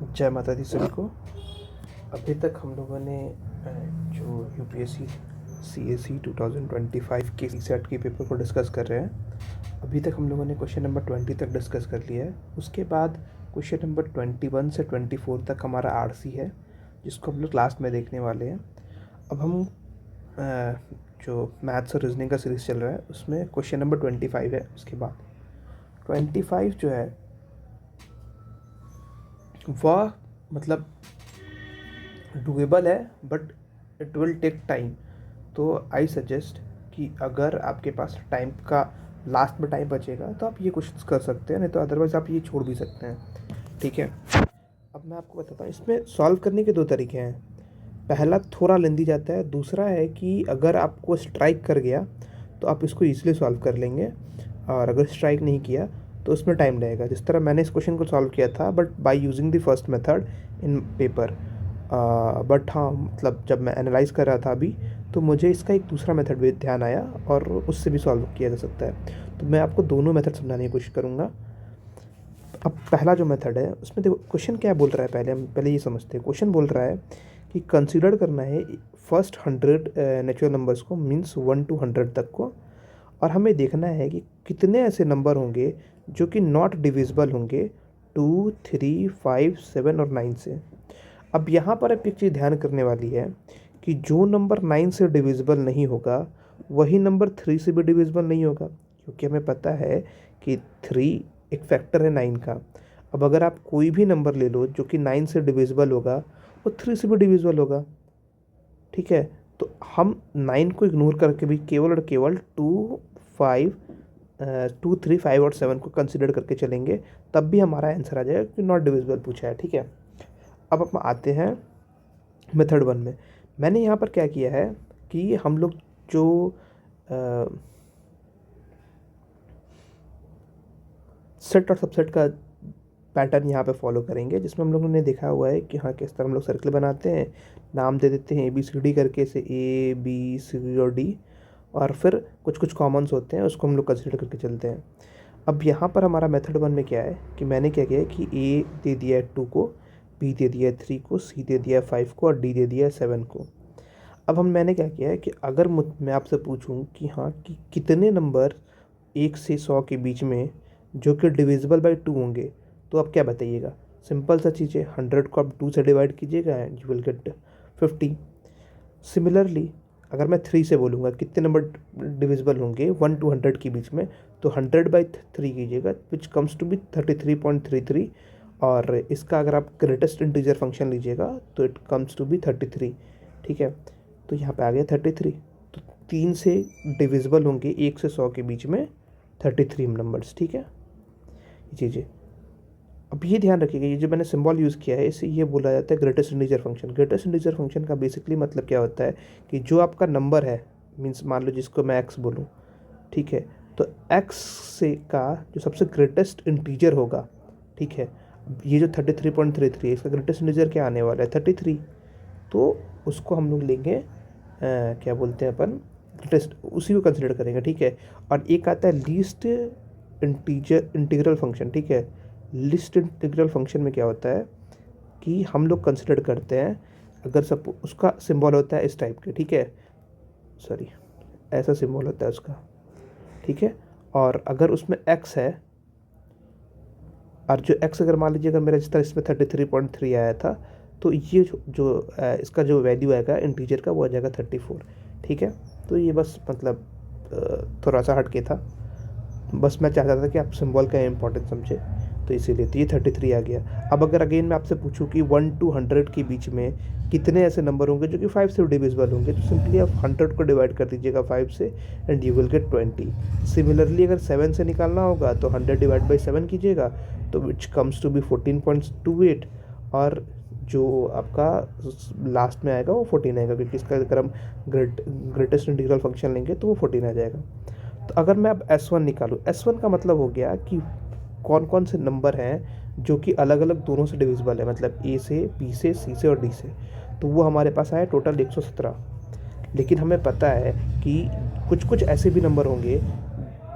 जय माता दी सभी को। अभी तक हम लोगों ने जो यूपीएससी सीएसी 2025 के सीसेट के पेपर को डिस्कस कर रहे हैं। अभी तक हम लोगों ने क्वेश्चन नंबर 20 तक डिस्कस कर लिया है। उसके बाद क्वेश्चन नंबर 21 से 24 तक हमारा आरसी है, जिसको हम लोग लास्ट में देखने वाले हैं। अब हम जो मैथ्स और रीजनिंग का सीरीज़ चल रहा है उसमें क्वेश्चन नंबर 25 है। उसके बाद 25 जो है वह मतलब डूएबल है, but it will take time. तो आई सजेस्ट कि अगर आपके पास टाइम का लास्ट में टाइम बचेगा तो आप ये क्वेश्चन कर सकते हैं, नहीं तो अदरवाइज़ आप ये छोड़ भी सकते हैं। ठीक है, अब मैं आपको बताता हूँ इसमें सॉल्व करने के दो तरीके हैं। पहला थोड़ा लेंदी जाता है, दूसरा है कि अगर आपको स्ट्राइक कर गया तो आप इसको ईजिली सॉल्व कर लेंगे, और अगर स्ट्राइक नहीं किया तो उसमें टाइम लगेगा। जिस तरह मैंने इस क्वेश्चन को सॉल्व किया था, but by using the first method in paper. But हाँ, मतलब जब मैं एनालाइज कर रहा था अभी, तो मुझे इसका एक दूसरा मेथड भी ध्यान आया और उससे भी सॉल्व किया जा सकता है। तो मैं आपको दोनों मेथड समझाने की कोशिश करूँगा। अब पहला जो मेथड है उसमें देखो क्वेश्चन क्या बोल रहा है। पहले ये समझते हैं। क्वेश्चन बोल रहा है कि कंसीडर करना है फर्स्ट 100 नेचुरल नंबर्स को, मीन्स 1 to 100 तक को, और हमें देखना है कि कितने ऐसे नंबर होंगे जो कि नॉट डिविजिबल होंगे 2, 3, 5, 7 और 9 से। अब यहाँ पर एक चीज़ ध्यान करने वाली है कि जो नंबर 9 से डिविजिबल नहीं होगा वही नंबर 3 से भी डिविजिबल नहीं होगा, क्योंकि हमें पता है कि 3 एक फैक्टर है 9 का। अब अगर आप कोई भी नंबर ले लो जो कि 9 से डिविजिबल होगा, वो 3 से भी डिविजिबल होगा। ठीक है, तो हम 9 को इग्नोर करके भी केवल और केवल 2, 5, 2, 3, 5 और 7 को कंसिडर करके चलेंगे, तब भी हमारा आंसर आ जाएगा कि नॉट डिविजिबल पूछा है। ठीक है, अब हम आते हैं मेथड 1 में। मैंने यहाँ पर क्या किया है कि हम लोग जो सेट और सबसेट का पैटर्न यहाँ पे फॉलो करेंगे, जिसमें हम लोगों ने देखा हुआ है कि हाँ किस तरह हम लोग सर्कल बनाते हैं, नाम दे देते हैं ABCD करके, से ABCD और D, और फिर कुछ कुछ कॉमन्स होते हैं उसको हम लोग कंसिडर करके चलते हैं। अब यहाँ पर हमारा मेथड 1 में क्या है कि मैंने क्या किया है कि A दे दिया है 2 को, B दे दिया है 3 को, C दे दिया है 5 को और D दे दिया है 7 को। अब मैंने क्या किया है कि अगर मैं आपसे पूछूं कि हाँ कि कितने नंबर 1 से 100 के बीच में जो कि डिविजिबल बाई 2 होंगे, तो आप क्या बताइएगा। सिंपल सा चीज़ है, 100 को आप 2 से डिवाइड कीजिएगा and you will get 50। Similarly अगर मैं 3 से बोलूँगा कितने नंबर डिविजिबल होंगे 1 to 100 के बीच में, तो 100/3 कीजिएगा, विच कम्स टू बी 33.33। और इसका अगर आप ग्रेटेस्ट इंटीजर फंक्शन लीजिएगा तो इट कम्स टू बी 33। ठीक है, तो यहाँ पे आ गया 33। तो 3 से डिविजिबल होंगे 1 से 100 के बीच में 33 नंबर्स। ठीक है, ये चीज़ें अब ये ध्यान रखिएगा। ये जो मैंने सिंबल यूज़ किया है इसे ये बोला जाता है greatest integer function. Greatest integer function का बेसिकली मतलब क्या होता है कि जो आपका नंबर है, मीन्स मान लो जिसको मैं x बोलूँ, ठीक है, तो x से का जो सबसे ग्रेटेस्ट इंटीजर होगा, ठीक है, ये जो 33.33 है इसका ग्रेटेस्ट इंटीजर क्या आने वाला है 33, तो उसको हम लोग लेंगे क्या बोलते हैं अपन, ग्रेटेस्ट, उसी को कंसिडर करेंगे। ठीक है, और एक आता है लीस्ट इंटीग्रल फंक्शन। ठीक है, लिस्ट इंटीग्रल फंक्शन में क्या होता है कि हम लोग कंसिडर करते हैं, अगर सब उसका सिंबल होता है इस टाइप के, ठीक है, सॉरी ऐसा सिंबल होता है उसका, ठीक है, और अगर उसमें x है, और जो x अगर मान लीजिए अगर मेरा जिस तरह इसमें 33.3 आया था, तो ये इसका जो वैल्यू आएगा इंटीजर का वो आ जाएगा 34। ठीक है, तो ये बस मतलब थोड़ा सा हटके था, बस मैं चाहता था कि आप सिंबल का इम्पोर्टेंस समझे, तो इसीलिए तो ये 33 आ गया। अब अगर अगेन मैं आपसे पूछूं कि 1 to 100 के बीच में कितने ऐसे नंबर होंगे जो कि 5 से डिविजिबल होंगे, तो सिंपली आप 100 को डिवाइड कर दीजिएगा 5 से and you will get 20। Similarly अगर 7 से निकालना होगा तो 100/7 कीजिएगा, तो विच कम्स टू बी 14.28, और जो आपका लास्ट में आएगा वो 14 आएगा, क्योंकि इसका अगर हम ग्रेटेस्ट इंटीग्रल फंक्शन लेंगे तो वो 14 आ जाएगा। तो अगर मैं अब S1 निकालूँ, S1 का मतलब हो गया कि कौन कौन से नंबर हैं जो कि अलग अलग दोनों से डिविजिबल है, मतलब A से, B से, C से और D से। तो वो हमारे पास आया टोटल 117। लेकिन हमें पता है कि कुछ कुछ ऐसे भी नंबर होंगे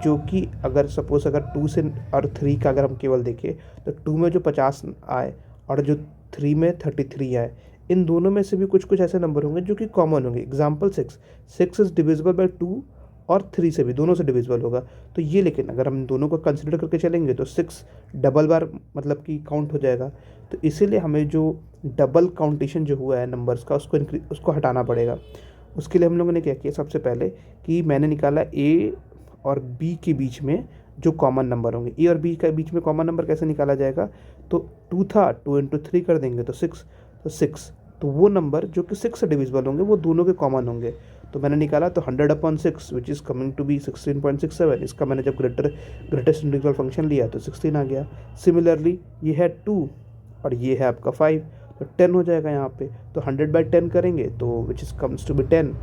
जो कि अगर सपोज़ अगर 2 से और 3 का अगर हम केवल देखें, तो 2 में जो 50 आए और जो 3 में 33 आए। इन दोनों में से भी कुछ कुछ ऐसे नंबर होंगे जो कि कॉमन होंगे। एग्जाम्पल 6 इज़ डिविजिबल बाई 2 और 3 से भी, दोनों से डिविजिबल होगा। तो ये, लेकिन अगर हम दोनों को कंसिडर करके चलेंगे तो 6 डबल बार मतलब कि काउंट हो जाएगा। तो इसीलिए हमें जो डबल काउंटेशन जो हुआ है नंबर्स का, उसको हटाना पड़ेगा। उसके लिए हम लोगों ने क्या किया, सबसे पहले कि मैंने निकाला ए और बी के बीच में जो कॉमन नंबर होंगे। ए और बी के बीच में कॉमन नंबर कैसे निकाला जाएगा, तो 2 था, 2 इंटू 3 कर देंगे तो 6, तो 6, तो वो नंबर जो कि 6 से डिविजिबल होंगे वो दोनों के कॉमन होंगे। तो मैंने निकाला तो 100/6 which is coming to be 16.67। इसका मैंने जब ग्रेटेस्ट इंटीग्रल फंक्शन लिया तो 16 आ गया। सिमिलरली ये है 2 और ये है आपका 5, तो 10 हो जाएगा यहाँ पे। तो 100/10 करेंगे तो which is comes to be 10।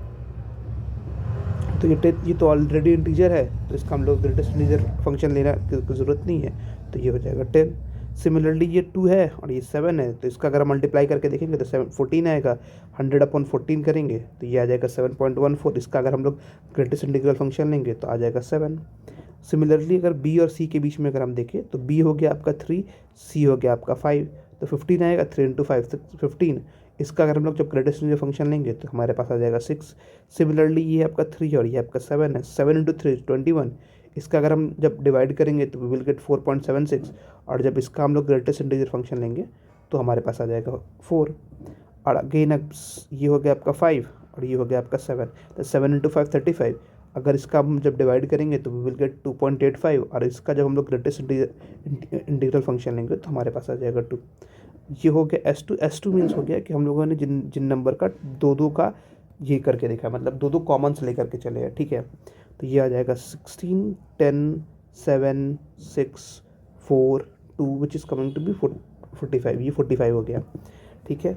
तो ये तो ऑलरेडी इंटीजर है, तो इसका हम लोग ग्रेटेस्ट इंटीजर फंक्शन लेना की ज़रूरत नहीं है, तो ये हो जाएगा 10। सिमिलरली ये 2 है और ये 7 है, तो इसका अगर मल्टीप्लाई करके देखेंगे तो 14 आएगा। 100/14 करेंगे तो ये आ जाएगा 7.14। इसका अगर हम लोग ग्रेटेस्ट इंटीग्रल फंक्शन लेंगे तो आ जाएगा 7। सिमिलरली अगर बी और सी के बीच में अगर हम देखें तो बी हो गया आपका 3, सी हो गया आपका 5, तो 15 आएगा। 3 इंटू 5 15। इसका अगर हम लोग जब ग्रेटेस्ट इंटीजर फंक्शन लेंगे तो हमारे पास आ जाएगा 6। सिमिलरली ये आपका 3 और ये आपका 7 है। 7 इंटू 3 21। इसका अगर हम जब डिवाइड करेंगे तो वी विल गेट 4.76, और जब इसका हम लोग ग्रेटेस्ट इंटीजर फंक्शन लेंगे तो हमारे पास आ जाएगा 4। और अगेन ये हो गया आपका 5 और ये हो गया आपका 7, तो 7 इंटू 5 35। अगर इसका हम जब डिवाइड करेंगे तो वी विल गेट 2.85, और इसका जब हम लोग ग्रेटेस्ट इंटीग्रल फंक्शन लेंगे तो हमारे पास आ जाएगा 2। ये हो गया S2। S2 मीन्स हो गया कि हम लोगों ने जिन नंबर का दो का ये करके देखा, मतलब दो कॉमन्स लेकर के चले हैं, ठीक है। तो ये आ जाएगा 16, 10, 7, 6, 4, 2 which is coming to be 45। ये 45 हो गया, ठीक है।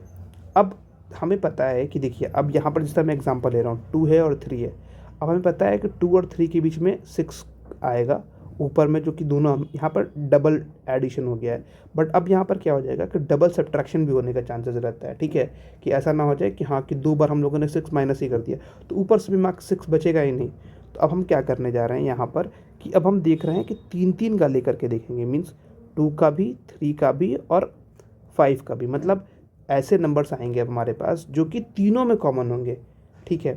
अब हमें पता है कि देखिए, अब यहाँ पर जिस तरह मैं एग्जांपल ले रहा हूँ, 2 है और 3 है। अब हमें पता है कि 2 और 3 के बीच में 6 आएगा ऊपर में, जो कि दोनों यहाँ पर डबल एडिशन हो गया है। बट अब यहाँ पर क्या हो जाएगा कि डबल सब्ट्रैक्शन भी होने का चांसेस रहता है, ठीक है, कि ऐसा ना हो जाए कि हाँ कि 2 बार हम लोगों ने 6 माइनस ही कर दिया तो ऊपर से भी मार्क्स 6 बचेगा ही नहीं। तो अब हम क्या करने जा रहे हैं यहाँ पर कि अब हम देख रहे हैं कि 3 का लेकर के देखेंगे, मीन्स 2 का भी, 3 का भी और 5 का भी। मतलब ऐसे नंबर्स आएंगे अब हमारे पास जो कि तीनों में कॉमन होंगे, ठीक है।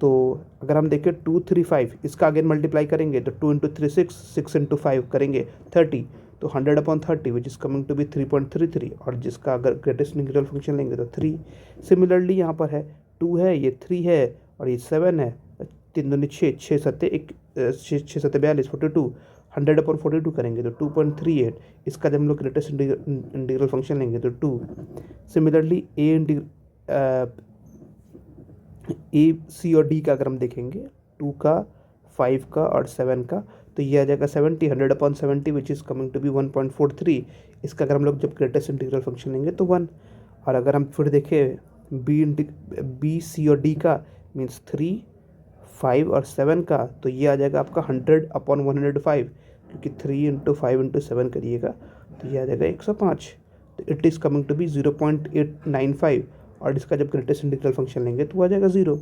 तो अगर हम देखें 2, 3, 5, इसका अगेन मल्टीप्लाई करेंगे तो 2 इंटू 3 6, 6 इंटू 5 करेंगे 30, तो 100/30 which is coming to be 3.33, और जिसका अगर ग्रेटेस्ट इंटीग्रल फंक्शन लेंगे तो 3। सिमिलरली यहाँ पर है 2 है, ये 3 है और ये 7 है। 3 दूनी 6, 6 सत्ते 42, 42, 100/42 करेंगे तो 2.38। इसका जब हम लोग ग्रेटेस्ट इंटीग्रल फंक्शन लेंगे तो 2। सिमिलरली ए, सी और डी का अगर हम देखेंगे, 2 का, 5 का और 7 का, तो ये आ जाएगा 70, 100/70 which is coming to be 1.43। इसका अगर हम लोग जब ग्रेटेस्ट इंटीग्रल फंक्शन लेंगे तो 1। और अगर हम फिर देखें बी, सी और डी का, मीन्स 3, 5 और 7 का, तो ये आ जाएगा आपका 100/105, क्योंकि 3 इंटू 5 इंटू 7 करिएगा तो ये आ जाएगा 105। तो it is coming to be 0.895, और इसका जब ग्रेटेस्ट इंटीग्रल फंक्शन लेंगे तो आ जाएगा 0।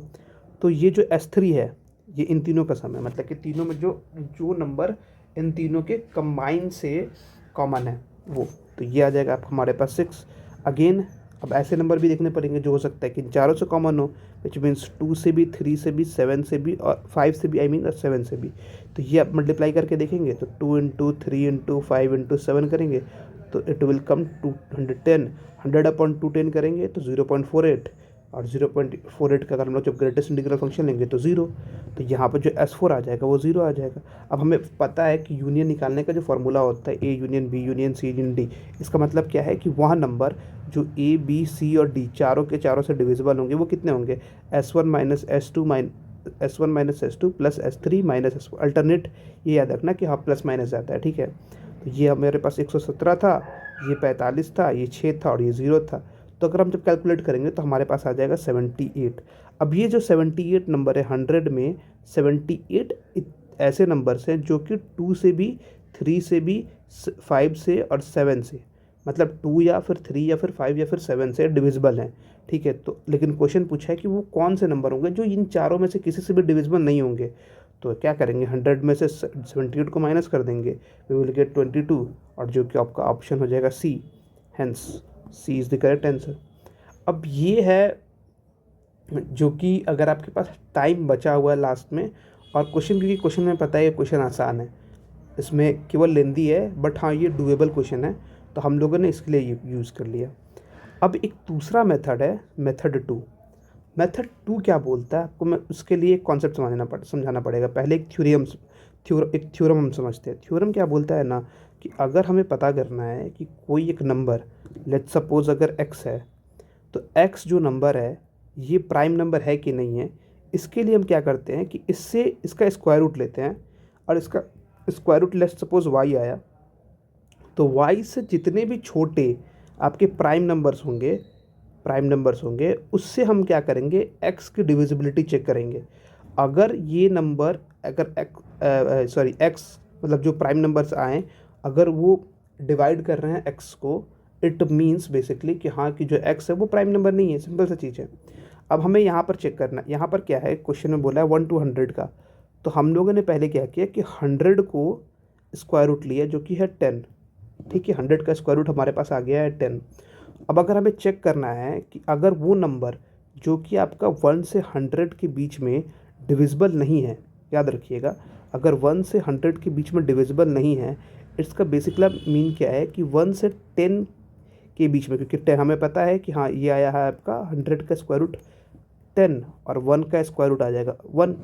तो ये जो S3 है ये इन तीनों का सम है, मतलब कि तीनों में जो नंबर इन तीनों के कंबाइन से कॉमन है वो, तो ये आ जाएगा आप हमारे पास 6। अगेन अब ऐसे नंबर भी देखने पड़ेंगे जो हो सकता है कि इन चारों से कॉमन हो, विच मीन्स 2 से भी, 3 से भी, 7 से भी और 5 से भी, आई मीन और 7 से भी। तो ये आप मल्टीप्लाई करके देखेंगे तो 2 इंटू 3 इंटू 5 इंटू 7 करेंगे तो इट विल कम टू 110। 100/210 करेंगे तो 0.48, और 0.48 का अगर हम लोग जब ग्रेटेस्ट इंटीग्रल फंक्शन लेंगे तो 0। तो यहाँ पर जो S4 आ जाएगा वो 0 आ जाएगा। अब हमें पता है कि यूनियन निकालने का जो फॉर्मूला होता है A union B union C union D, इसका मतलब क्या है कि वह नंबर जो A, B, C और D चारों के चारों से डिविजिबल होंगे वो कितने होंगे, S1 minus S2 plus S3 minus S4। Alternate ये याद रखना कि हाँ प्लस माइनस जाता है, ठीक है। तो ये मेरे पास 117 था, ये 45 था, ये 6 था और ये 0 था। तो अगर हम जब कैलकुलेट करेंगे तो हमारे पास आ जाएगा 78। अब ये जो 78 नंबर है 100 में 78 ऐसे नंबर्स हैं जो कि 2 से भी, 3 से भी, 5 से और 7 से, मतलब 2 या फिर 3 या फिर 5 या फिर 7 से डिविजिबल हैं, ठीक है। तो लेकिन क्वेश्चन पूछा है कि वो कौन से नंबर होंगे जो इन चारों में से किसी से भी डिविजिबल नहीं होंगे। तो क्या करेंगे, 100 में से 78 को माइनस कर देंगे, वी विल गेट 22, और जो कि आपका ऑप्शन हो जाएगा C। Hence C is the correct answer. अब ये है जो कि अगर आपके पास टाइम बचा हुआ है लास्ट में, और क्वेश्चन, क्योंकि क्वेश्चन में पता है ये क्वेश्चन आसान है, इसमें केवल लेंदी है, बट हाँ ये डूएबल क्वेश्चन है, तो हम लोगों ने इसके लिए यूज़ कर लिया। अब एक दूसरा मेथड है, मेथड टू। मेथड टू क्या बोलता है आपको, मैं उसके लिए एक कॉन्सेप्ट समझाना पड़ेगा। पहले एक थ्योरम हम समझते हैं। थ्योरम क्या बोलता है ना, कि अगर हमें पता करना है कि कोई एक नंबर, लेट्स सपोज अगर x है, तो x जो नंबर है ये प्राइम नंबर है कि नहीं है, इसके लिए हम क्या करते हैं कि इससे इसका स्क्वायर रूट लेते हैं, और इसका square root let's suppose y आया, तो y से जितने भी छोटे आपके प्राइम नंबर्स होंगे उससे हम क्या करेंगे, x की डिविजिबिलिटी चेक करेंगे। अगर ये नंबर, अगर x मतलब जो प्राइम नंबर्स आए, अगर वो डिवाइड कर रहे हैं x को, इट मीन्स बेसिकली कि हाँ कि जो x है वो प्राइम नंबर नहीं है। सिंपल सा चीज़ है। अब हमें यहाँ पर चेक करना, यहाँ पर क्या है, क्वेश्चन में बोला है 1 to 100 का, तो हम लोगों ने पहले क्या किया कि 100 को स्क्वायर रूट लिया जो कि है 10। ठीक है, 100 का स्क्वायर रूट हमारे पास आ गया है 10। अब अगर हमें चेक करना है कि अगर वो नंबर जो कि आपका 1 से 100 के बीच में डिविजिबल नहीं है, याद रखिएगा, अगर 1 से 100 के बीच में डिविजिबल नहीं है, इसका बेसिकली मीन क्या है कि 1 से 10 के बीच में, क्योंकि 10 हमें पता है कि हाँ ये आया है आपका 100 का स्क्वायर रूट 10, और 1 का स्क्वायर रूट आ जाएगा 1।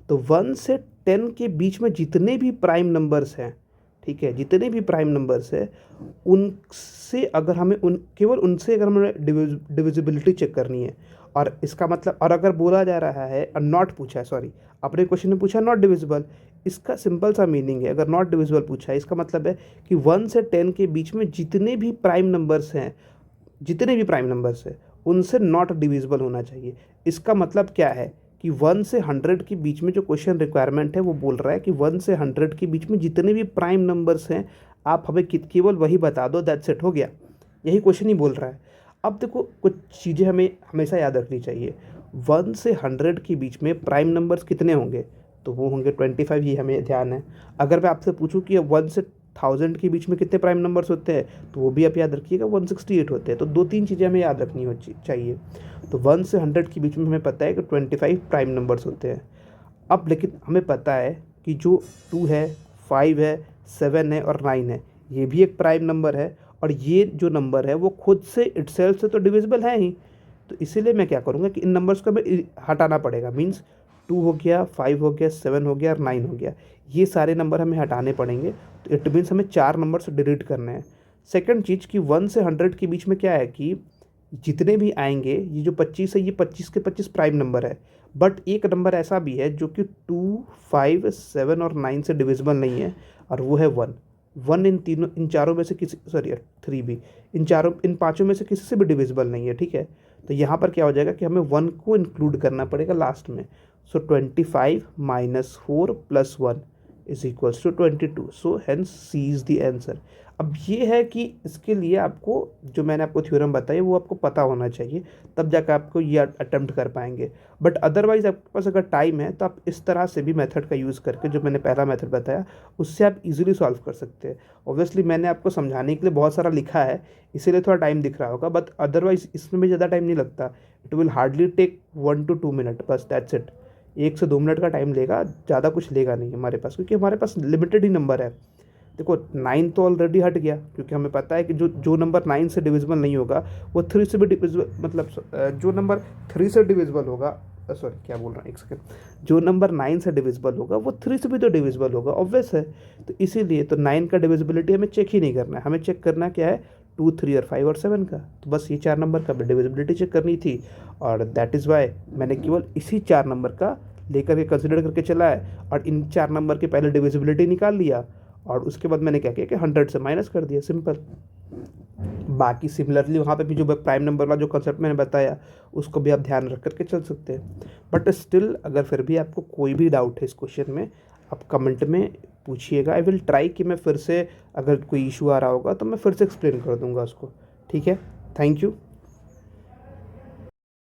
तो 1 से 10 के बीच में जितने भी प्राइम नंबर्स हैं, ठीक है, जितने भी प्राइम नंबर्स है, उनसे अगर हमें केवल उनसे अगर हमें डिविजिबिलिटी चेक करनी है, और इसका मतलब, और अगर बोला जा रहा है, नॉट पूछा है, सॉरी, अपने क्वेश्चन में पूछा नॉट डिविजिबल, इसका सिंपल सा मीनिंग है, अगर नॉट डिविजिबल पूछा है इसका मतलब है कि 1 से 10 के बीच में जितने भी प्राइम नंबर्स हैं, उनसे नॉट डिविजिबल होना चाहिए। इसका मतलब क्या है कि 1 से 100 के बीच में जो क्वेश्चन रिक्वायरमेंट है वो बोल रहा है कि 1 से 100 के बीच में जितने भी प्राइम नंबर्स हैं, आप हमें केवल वही बता दो, दैट्स इट, हो गया। यही क्वेश्चन ही बोल रहा है। अब देखो कुछ चीज़ें हमें हमेशा याद रखनी चाहिए। 1 से 100 के बीच में प्राइम नंबर्स कितने होंगे, तो वो होंगे 25, ये हमें ध्यान है। अगर मैं आपसे पूछूं कि 1 से 1000 के बीच में कितने प्राइम नंबर्स होते हैं, तो वो भी आप याद रखिएगा 168 होते हैं। तो 2-3 चीज़ें हमें याद रखनी चाहिए। तो 1 से 100 के बीच में हमें पता है कि 25 प्राइम नंबर्स होते हैं। अब लेकिन हमें पता है कि जो 2 है, 5 है, 7 है और 9 है, ये भी एक प्राइम नंबर है, और ये जो नंबर है वो खुद से इटसेल्फ से तो डिविजिबल है ही। तो इसीलिए मैं क्या करूँगा कि इन नंबर्स को हमें हटाना पड़ेगा। मीन्स 2 हो गया, 5 हो गया, 7 हो गया और 9 हो गया, ये सारे नंबर हमें हटाने पड़ेंगे। तो इट मीन्स हमें 4 नंबर्स डिलीट करने हैं। सेकंड चीज़ कि 1 से 100 के बीच में क्या है कि जितने भी आएंगे, ये जो 25 है, ये 25 के 25 प्राइम नंबर है। बट एक नंबर ऐसा भी है जो कि 2, 5, 7 और 9 से डिविजिबल नहीं है, और वो है 1। इन चारों में से किसी, सॉरी 3 भी, इन पाँचों में से किसी से भी डिविजिबल नहीं है। ठीक है, तो यहाँ पर क्या हो जाएगा कि हमें 1 को इंक्लूड करना पड़ेगा लास्ट में। So 25 - 4 + 1 = 22। So hence C is the answer. अब ये है कि इसके लिए आपको, जो मैंने आपको थ्योरम बताई, वो आपको पता होना चाहिए, तब जाकर आपको ये अटेम्प्ट कर पाएंगे। बट अदरवाइज़ आपके पास अगर टाइम है तो आप इस तरह से भी मेथड का यूज़ करके, जो मैंने पहला मेथड बताया, उससे आप इजीली सॉल्व कर सकते हैं। ऑब्वियसली मैंने आपको समझाने के लिए बहुत सारा लिखा है, इसीलिए थोड़ा टाइम दिख रहा होगा, बट अदरवाइज़ इसमें भी ज़्यादा टाइम नहीं लगता। It will hardly take 1 to 2 minute, बस दैट्स इट। 1 से 2 मिनट का टाइम लेगा, ज़्यादा कुछ लेगा नहीं हमारे पास, क्योंकि हमारे पास लिमिटेड ही नंबर है। देखो 9 तो ऑलरेडी हट गया, क्योंकि हमें पता है कि जो नंबर 9 से डिविजिबल नहीं होगा वो 3 से भी डिविजिबल, मतलब जो नंबर 3 से डिविजिबल होगा, सॉरी क्या बोल रहा हूँ, एक सेकंड, जो नंबर 9 से डिविजिबल होगा वो 3 से भी तो डिविजिबल होगा, ऑब्वियस है। तो इसीलिए तो 9 का डिविजिबिलिटी हमें चेक ही नहीं करना है, हमें चेक करना क्या है, 2, 3 और 5 और 7 का। तो बस ये 4 नंबर का डिविजिबिलिटी चेक करनी थी, और दैट इज़ वाई मैंने केवल इसी 4 नंबर का लेकर के कंसिडर करके चला है, और इन 4 नंबर के पहले डिविजिबिलिटी निकाल लिया, और उसके बाद मैंने क्या किया कि 100 से माइनस कर दिया, सिंपल। बाकी सिमिलरली वहाँ पे भी जो प्राइम नंबर वाला जो कंसेप्ट मैंने बताया, उसको भी आप ध्यान रख करके चल सकते हैं। बट स्टिल अगर फिर भी आपको कोई भी डाउट है इस क्वेश्चन में, आप कमेंट में पूछिएगा। आई विल ट्राई कि मैं फिर से, अगर कोई इशू आ रहा होगा तो मैं फिर से एक्सप्लेन कर दूंगा उसको। ठीक है, थैंक यू।